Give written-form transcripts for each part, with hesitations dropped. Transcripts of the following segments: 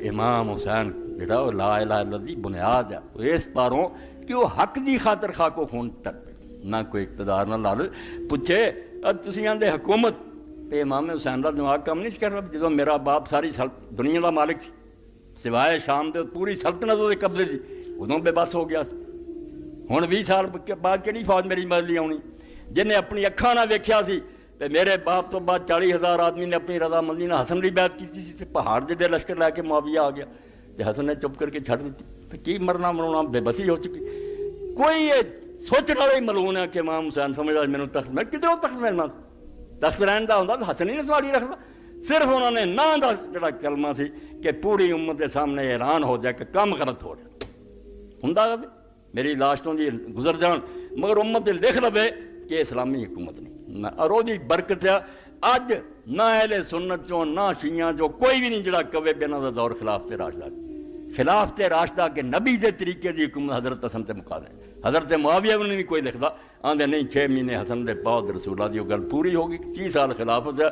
امام حسین جڑا وہ لا الہ الا اللہ دی بنیاد ہے اس پاروں کہ وہ حق دی خاطر خاکو خون تر پہ نہ کوئی اقتدار نہ لال پوچھے تسی آندے حکومت پہ امام حسین کا دماغ کم نہیں کر رہا جدو میرا باپ ساری دنیا کا مالک سی سوائے شام دے پوری سلطنت وہ قبضے سی ادوں بے بس ہو گیا ہوں 20 سال بعد کہڑی فوج میری مدد آنی جنہیں اپنی اکھاں نہ ویکھیا سی تے میرے باپ تو بعد 40,000 آدمی نے اپنی رضامندی نہ حسن کی بیعت کی سی تے پہاڑ دے لشکر لے کے معاویہ آ گیا تے حسن نے چپ کر کے چھڑ دیتی کی مرنا مرونا بے بسی ہو چکی کوئی یہ سوچنے والا ہی ملون ہے کہ امام حسین سمجھدا مینوں تخت میں کدھروں تخت ملنا تخت رہن دا ہوندا تو حسن ہی نے سوالی رکھنا صرف انہوں نے نہ دا جڑا کلمہ سی کہ پوری امت کے سامنے اعلان ہو جائے کہ کام غلط ہو رہا ہوندا میری لاش تو دی گزر جان مگر امت لکھ لوے کہ اسلامی حکومت نہیں اور وہ برکت ہے اج نہ اہل سنت چوں نہ شیعہ چوں کوئی بھی نہیں جڑا کہے بے انہاں دا دور خلافت راشدہ کہ نبی دے طریقے دی حکومت حضرت حسن تے مقابلے حضرت معاویہ نے بھی کوئی لکھدا آندے نہیں 6 مہینے حسن دے پاؤ رسول اللہ دی گل پوری ہوگی 30 سال خلافت ہے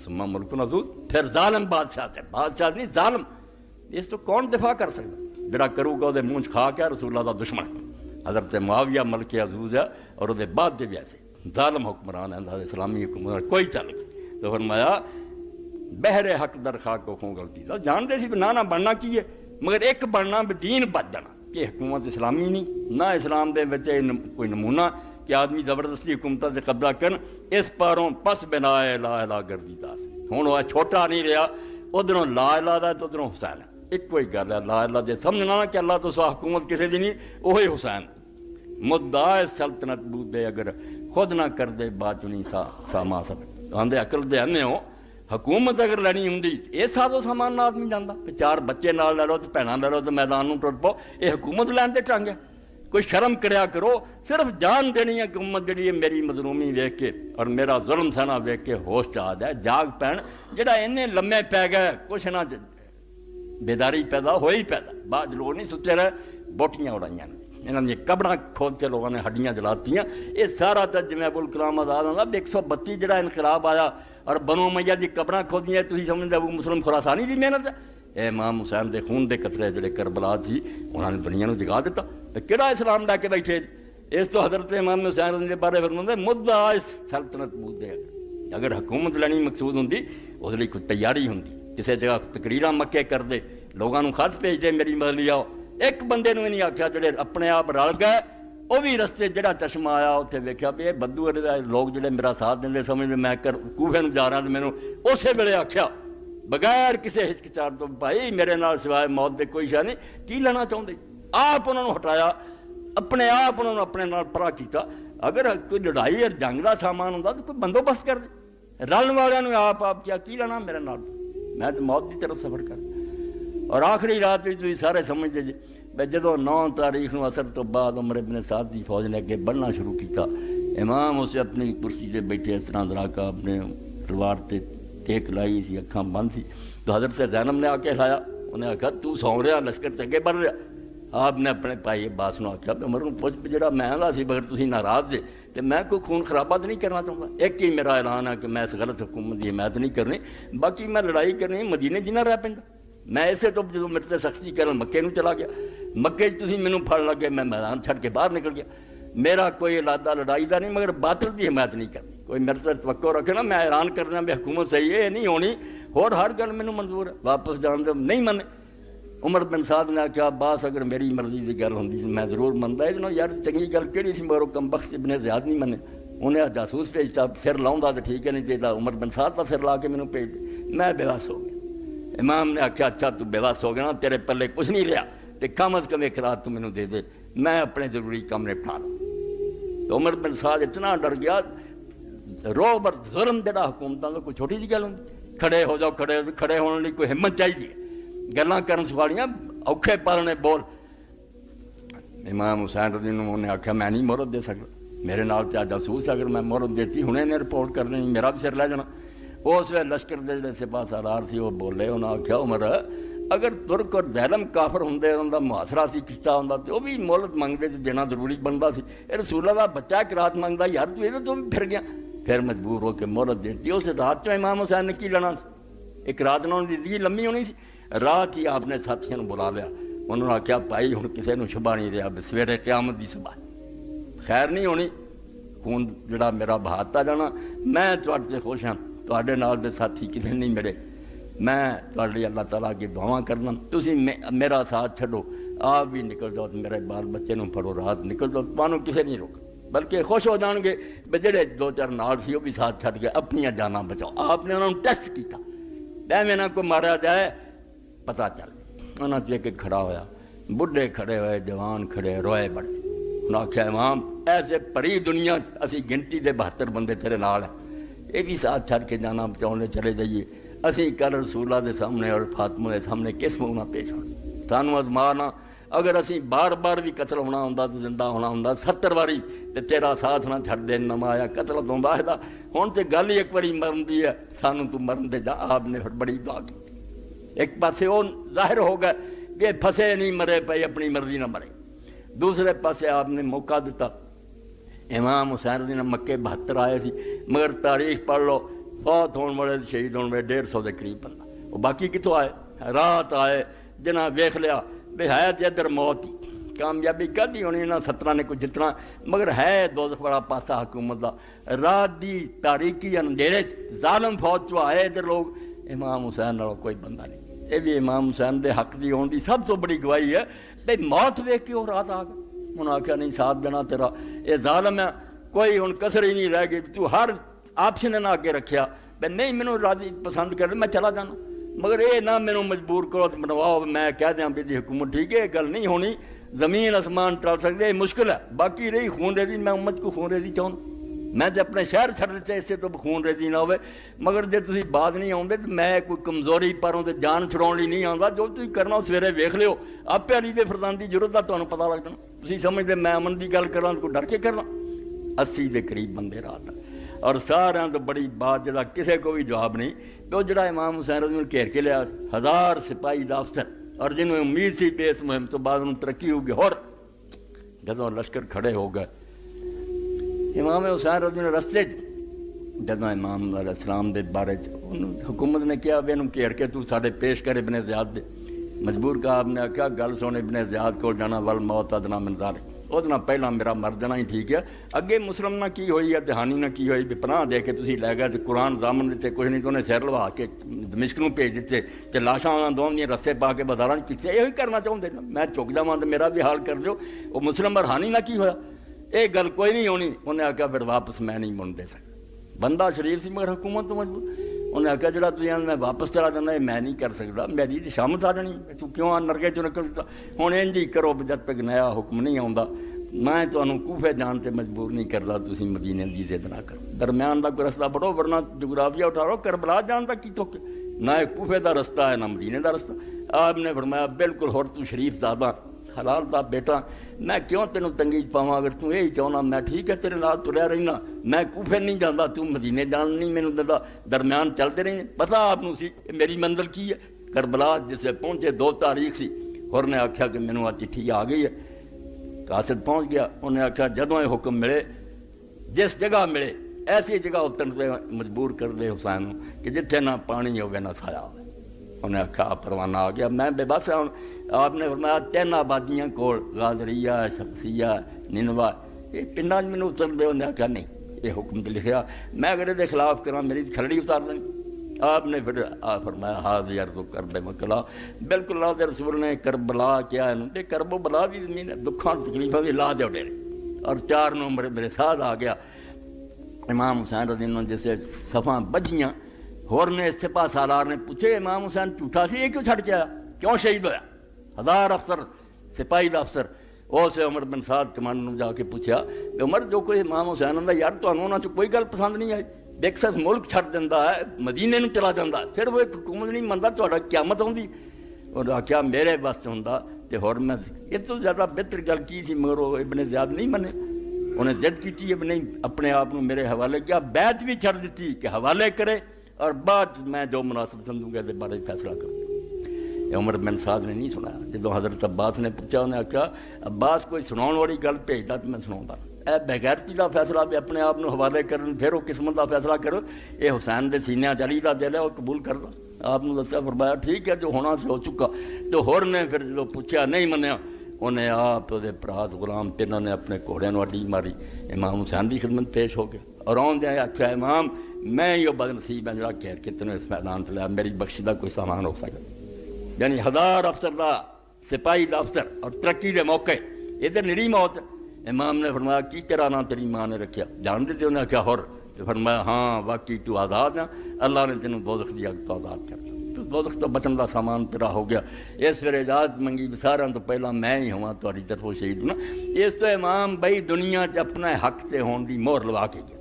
ثم ملک نزول پھر ظالم بادشاہ تے بادشاہ نہیں ظالم اس تو کون دفاع کر سکتا جڑا کرو گا وہ منہ کھا کے رسول اللہ دا دشمن حضرت معاویہ ملک عزوز ہے اور وہ بعد دے بھی ایسے ظالم حکمران ہے اسلامی حکومت کوئی چل گئی تو فرمایا بہر حق در خاک کو خوں غلطی دا جانتے سی کہ نہ بننا کی ہے مگر ایک بننا بھی دین بچ جانا کہ حکومت اسلامی نہیں نہ اسلام دے وچ کوئی نمونہ کہ آدمی زبردستی حکومتوں سے قبضہ کرن اس پاروں پس بنا لا الہ گردی داس ہوں وہ چھوٹا نہیں رہا ادھروں لا الہ دا تو ادھروں حسین ہے ایک کوئی گل ہے لا الہ دے سمجھنا نا کہ اللہ تو سوا حکومت کسی دی نہیں وہی حسین مدعا سلطنت بود دے اگر خود نہ کر دے بات نہیں ساما سب آندے عقل دے انے ہو حکومت اگر لینی ہوں یہ سازو سامان نہ آدمی جانا 4 بچے نال لے لو تو بھیناں لے لو تو میدان نوں ٹر پاؤ یہ حکومت لین دے ٹانگ ہے کوئی شرم کریا کرو صرف جان دینی ہے کہ امت جڑی ہے میری مظلومی ویکھ کے اور میرا ظلم سہنا ویکھ کے ہوش چاہ جائے جاگ پین جڑا اینے لمے پی گئے کچھ نہ بیداری پیدا ہوئی پیدا بعد لوگ نہیں ستے رہے بوٹیاں اڑائیاں انہوں نے قبراں کھود کے لوگوں نے ہڈیاں جلاتیاں یہ سارا تو جی ابوالکلام آزاد ہونا 132 جڑا انقلاب آیا اور بنو امیہ دی قبراں کھودیاں تسی سمجھدے ابو مسلم خراسانی دی محنت ہے اے امام حسین دے خون دے قطرے جڑے کربلا تھی انہوں نے دنیا نو جگا دیتا تو کہڑا اسلام لے کے بیٹھے اس تو حضرت امام حسین دے بارے فرماندے مدعا اس سلطنت بود دے اگر حکومت لینی مقصود ہوندی اس لیے کوئی تیاری ہوندی کسی جگہ تقریراں مکے کر دے لوگوں کو خط بھیج دے میری مدد آؤ ایک بندے نے نہیں آخیا جڑے اپنے آپ رل گئے وہ بھی رستے جڑا چشمہ آیا اتنے ویکیا بھی یہ بدو لوگ جڑے میرا ساتھ دیں سمجھتے میں کوفے نوں جا رہا تو مینوں اسی ویلے آخیا بغیر کسی ہچکچاہٹ تو بھائی میرے نال سوائے موت دے کوئی شے نہیں کی لینا چاہتے آپ انہوں نے ہٹایا اپنے آپ انہوں نے اپنے نال پرا کیتا اگر کوئی لڑائی اور جنگ کا سامان ہوتا تو کوئی بندوبست کر دے رلن والوں نے آپ کیا کی لینا میرے نال میں تو موت کی طرف سفر کر اور آخری رات بھی سارے سمجھتے جی میں جدو 9 تاریخ نو اثر تو بعد عمر ابن سعد دی فوج نے اگے بڑھنا شروع کیتا امام اسے اپنی کرسی سے بیٹھے اس طرح درا کا اپنے تلوار تے ٹیک لائی سی اکھاں بند سی تو حضرت زینب نے آ کے ہلایا انہیں آخیا تو سو رہا لشکر تے اگے بڑھ رہا آپ نے اپنے بھائی عباس نو آخیا عمر نو پوچھ جڑا میں آندا سی مگر تسی ناراض جے تے میں کوئی خون خرابہ تو نہیں کرنا چاہتا ایک ہی میرا اعلان ہے کہ میں اس غلط حکومت کی حمایت نہیں کرنی باقی میں لڑائی کرنی مدینے جنہ رہ پیندا میں اسے تو جب میرے سختی کرن مکے نوں چلا گیا مکے تسی مینوں پھڑ لگے میں میدان چھڑ کے باہر نکل گیا میرا کوئی ارادہ لڑائی دا نہیں مگر باطل کی حمایت نہیں کرنی کوئی میرے سے توقع رکھے نا میں اعلان کرنا بھی حکومت صحیح ہے نہیں ہونی اور ہر گل مینوں منظور ہے واپس جان دے نہیں منے عمر بن سعد نے آخیا عباس اگر میری مرضی کی گل ہوندی میں ضرور منتا یہ یار چنگی گل کہڑی سی مگر وہ کم بخت ابن زیاد نہیں منے انہیں جاسوس بھیجتا سر لاؤں تو ٹھیک ہے نہیں دیتا عمر بن سعد کا سر لا کے مینوں بھیج دے میں بے بس ہو گیا امام نے آخیا اچھا تو بے بس ہو گیا نا تیرے پلے کچھ نہیں رہا تو کم از کم ایک رات تو مینوں دے دے میں اپنے ضروری کام نپٹا لوں تو عمر بن سعد اتنا ڈر گیا روب اور ظلم جڑا حکومتوں کا کوئی چھوٹی جی گل ہوندی کھڑے ہو جاؤ کھڑے ہونے لئی کوئی ہمت چاہیے گلاں کرن سوالیاں اوکھے پالنے بول امام حسین رضی اللہ عنہ نے آخیا میں نہیں مہرت دے سکتا میرے نال چاہ جاسوس اگر میں مہرت دیتی ہنے نے رپورٹ کر دینی میرا بھی سر لے جانا اس ویلے لشکر دے جڑے سپاہ سالار سی وہ بولے انہاں آخیا عمر اگر ترک اور دہلم کافر ہوندے ان دا محاصرہ سی کیتا ہوندا تے وہ بھی مہلت منگدے تے دینا ضروری بندا سی اے رسول اللہ بچہ ایک رات منگدا یار تو یہ تو بھی پھر گیا پھر مجبور ہو کے مہلت دیتی اس رات چ امام حسین نے کی لینا ایک رات انہوں نے دی لمبی ہونی سی رات ہی آپ نے ساتھیوں بلا لیا، انہوں نے آخیا بھائی ہوں کسی کو شبہ نہیں رہا، سویرے قیامت دی صبح خیر نہیں ہونی، خون جڑا میرا بہاتا جانا، میں تواڈے سے خوش ہاں، تواڈے نال دے ساتھی کسی نہیں ملے، میں تواڈے اللہ تعالیٰ کی دعاواں کرنا، تسی میرا ساتھ چھڈو، آپ بھی نکل جاؤ، میرے بال بچے نوں پڑھو، رات نکل جاؤ، تمہوں کسی نہیں روک، بلکہ خوش ہو جان گے بھی جڑے دو چار نال سی وہ بھی ساتھ چھڈ گئے، اپنی جاناں بچاؤ۔ آپ نے انہوں نے ٹیسٹ کیتا، ایویں نہ کوئی مارا جائے، پتہ چل انہوں نے ایک کھڑا ہویا، بڈھے کھڑے ہوئے، جوان کھڑے، روئے بڑے، انہوں نے آخیا امام ایسے پری دنیا اسی گنتی دے 72 بندے تیرے نال ہیں، یہ بھی ساتھ چھڈ کے جانا بچاؤنے چلے جائیے، اسی کل رسول اللہ دے سامنے اور فاطمہ دے سامنے کس منہ نہ پیش ہونا، سانوں ازمانا، اگر اسی بار بار بھی قتل ہونا ہوندا تو زندہ ہونا ہوندا 70 واری تے تیرا ساتھ نہ چھڈ دین نہ آیا قتل تو واحدہ، ہن تے گل ہی ایک واری مرن دی ہے، سانوں تو مرن دے جا۔ آپ نے پھر بڑی دعا کی، ایک پاسے وہ ظاہر ہو گئے کہ پھسے نہیں مرے پے، اپنی مرضی نہ مرے، دوسرے پاسے آپ نے موقع دیتا، امام حسین رضی اللہ مکے 72 آئے سی، مگر تاریخ پڑھ لو فوت ہون والے شہید ہونے والے 150 دے قریب بندہ، وہ باقی کتوں آئے، رات آئے، جنہاں ویکھ لیا بھی ہے تے ادھر موت ہی، کامیابی کدی ہونی انہاں 17 نے کوئی جتنا، مگر ہے دوزخ بڑا پاسا حکومت دا، رات دی تاریکی اندھیرے ظالم فوج چو آئے ادھر لوگ، امام حسین نال کوئی بندہ نہیں، یہ بھی امام حسین دے حق دی ہون دی سب تو بڑی گواہی ہے بھئی موت ویکھ کے وہ رات آ گئے، انہوں نے آخیا نہیں ساتھ دینا تیرا، یہ ظالم ہے، کوئی ہن کسر ہی نہیں رہ گئی، تو ہر آپشن نہ آگے رکھیا بھئی نہیں مینوں راضی پسند کر میں چلا جانا، مگر یہ نہ مینوں مجبور کرو تو بنواؤ، میں کہہ دیاں بھی حکومت ٹھیک ہے، یہ گل نہیں ہونی، زمین آسمان ٹل سکتے، یہ مشکل ہے، باقی رہی خون ریزی، میں امت کو خون ریزی چاہوں، میں تے اپنے شہر چھڑ دیتے اس سے تو خون ریزی نہ ہوئے، مگر جے تسی بات نہیں آؤندے تو میں کوئی کمزوری پروں تے جان چھڑاؤن لی نہیں آਉਂدا، جو تسی کرنا سویرے ویکھ لیو، آپے علی دے فرزان دی ضرورت دا تانوں پتہ لگ جانا، تسی سمجھدے میں امن دی گل کراں کوئی ڈر کے کرنا، 80 دے قریب بندے رات اور سارے تو بڑی بات جڑا کسے کو بھی جواب نہیں، تو جڑا امام حسین رضی اللہ گھیر کے لیا 1000 سپاہی دا افسر، اور جنہوں امید سی پہ اس مہم تو بعد انہوں ترقی ہوگی، اور جدوں لشکر کھڑے ہو گئے، امام حسین رضی اللہ رستے جدوں امام علیہ السلام دے بارے حکومت نے کیا بھی انہوں گھیر کے تو ساڑھے پیش کر ابن زیاد دے، مجبور کا آپ نے کہا گل سن ابن زیاد کو جانا والموت ادنا من ذالک، وہ پہلا میرا مر جانا ہی ٹھیک ہے، اگے مسلم نہ کی ہوئی ہے دہانی نہ کی ہوئی بھی پناہ دے کے تسی لے گئے تو قرآن ضامن دیتے کچھ نہیں تو انہیں سیر لوا کے دمشق نوں بھیج دیتے تے لاشاں انہاں دونوں دیاں رسے پا کے بازاراں کیتے، یہی کرنا چاہتے ہیں، میں چک جاواں تے میرا بھی حال کر دیو، وہ مسلم اور ہانی نہ کی ہویا، یہ گل کوئی نہیں ہونی، انہیں آخیا پھر واپس میں نہیں من دے سکتا، بندہ شریف سی مگر حکومت تو مجبور، انہیں آخیا جڑا تھی میں واپس چلا جانا یہ میں نہیں کر سکتا، میری تو شامت آ جانی، تو کیوں نرگے چوں نکل دیتا، ہوں انج ہی کرو جب تک نیا حکم نہیں آਉਂدا، میں تمہیں کوفے جان تے مجبور نہیں کرتا، تسی مدینے دی ضد نہ کرو، درمیان دا کوئی رستہ پڑھو، ورنہ جغرافیہ اٹھارو، کربلا جان دا کی توک، نہ کوفے دا رستہ ہے نہ مدینے دا رستہ، آپ نے فرمایا بالکل ہور تو شریف زادہ حلال دا بیٹا، میں کیوں تینوں تنگی پاواں، اگر تو یہی چاہنا میں ٹھیک ہے تیرے نال تریا رہنا، میں کوفے نہیں جانا، تو مدینے جان نہیں مینوں دیندا، درمیان چلتے رہے، پتہ آپ نوں سی میری منزل کی ہے، کربلا جسے پہنچے 2 تاریخ سی، ہور نے آکھیا کہ مینوں آ چٹھی آ گئی ہے، قاصد پہنچ گیا، انہیں آخیا جدوں یہ حکم ملے جس جگہ ملے ایسی جگہ اترن پہ مجبور کر دے حسین کہ جتھے نہ پانی ہوگا نہ سایہ ہوئے، انہیں آخیا پروانہ آ گیا، میں بے بس ہوں، آپ نے فرمایا 3 آبادیاں کول غادریہ، شمسیہ، نینوا، یہ پنڈاں مینوں اتر دے، انہیں آخیا نہیں یہ حکم تو لکھیا، میں اگر یہ خلاف کراں میری کھلڑی اتار دیں، آپ نے پھر فرمایا ہاں یار تو کر دے مکلا، بالکل اللہ کے رسول نے کربلا کیا ہے، کرب و بلا بھی زمین ہے، دکھاں تکلیفاں بھی لا دے ڈیرے، اور 4 نومبر میرے ساتھ آ گیا، امام حسین رضی اللہ جیسے صفاں بجیاں، ہور نے سپاہ سالار نے پوچھے امام حسین جھوٹا سی یہ کیوں چھڑ کے آیا، کیوں شہید ہویا، 1000 افسر سپاہی دا افسر، اسے عمر بن سعد کمانڈر نے جا کے پوچھا کہ عمر جو کوئی امام حسین آندا یار تانوں انہاں چ کوئی گل پسند نہیں آئی، دیکھ سک ملک چھڑ دینا ہے، مدینے نوں چلا جاتا، صرف ایک حکومت نہیں منتا تہاڈا قیامت آؤندی، انہیں آخیا میرے بس ہوندا تے ہور میں یہ تو زیادہ بہتر گل کی سی، مگر وہ ابن زیاد نہیں منے، انہیں ضد کی اب نہیں اپنے آپ کو میرے حوالے کیا، بیعت بھی چھڑ دیتی کہ حوالے کرے اور بعد میں جو مناسب سمجھوں گا بارے فیصلہ کروں، یہ عمر بن سعد نے نہیں سنایا، جب حضرت عباس نے پوچھا انہیں آخیا عباس کوئی سناؤن والی گل بھیجدا تو میں سناؤں، اے بغیرتی کا فیصلہ بھی اپنے آپ کو حوالے کرن، پھر وہ قسمت کا فیصلہ کرو، یہ حسین دے سینے علی دا دل ہے وہ قبول کر دو، آپ نے دسیا فرمایا ٹھیک ہے جو ہونا سی ہو چکا. تو ہور نے پھر جو پوچھا نہیں منیا انہیں آپ وہ برات غلام تینوں نے اپنے گھوڑے نو اڈی ماری. امام حسین کی خدمت پیش ہو گیا اور آدھے آخیا امام میں یہ بد نصیب ہے جڑا گھیر کے تینوں اس میدان سے لیا, میری بخشی کا کوئی سامان ہو سکتا. یعنی 1000 افسر کا سپاہی کا افسر اور ترقی کے موقع یہ تو نری موت. امام نے فرمایا کی تیرا نام تیری ماں نے رکھا جانتے تھے؟ انہیں آخیا ہور. تو فرمایا ہاں واقعی تو آزاد ہے, اللہ نے تینوں دوزخ دی اگ تو آزاد کر دیا. تو دوزخ تو بچن کا سامان تیرا ہو گیا. اس پھر اجازت منگی سارا تو پہلا میں ہی ہوا تاری طرفوں شہید نا. اس تو امام بھائی دنیا چ اپنا حق تے ہون دی مہر لوا کے گیا.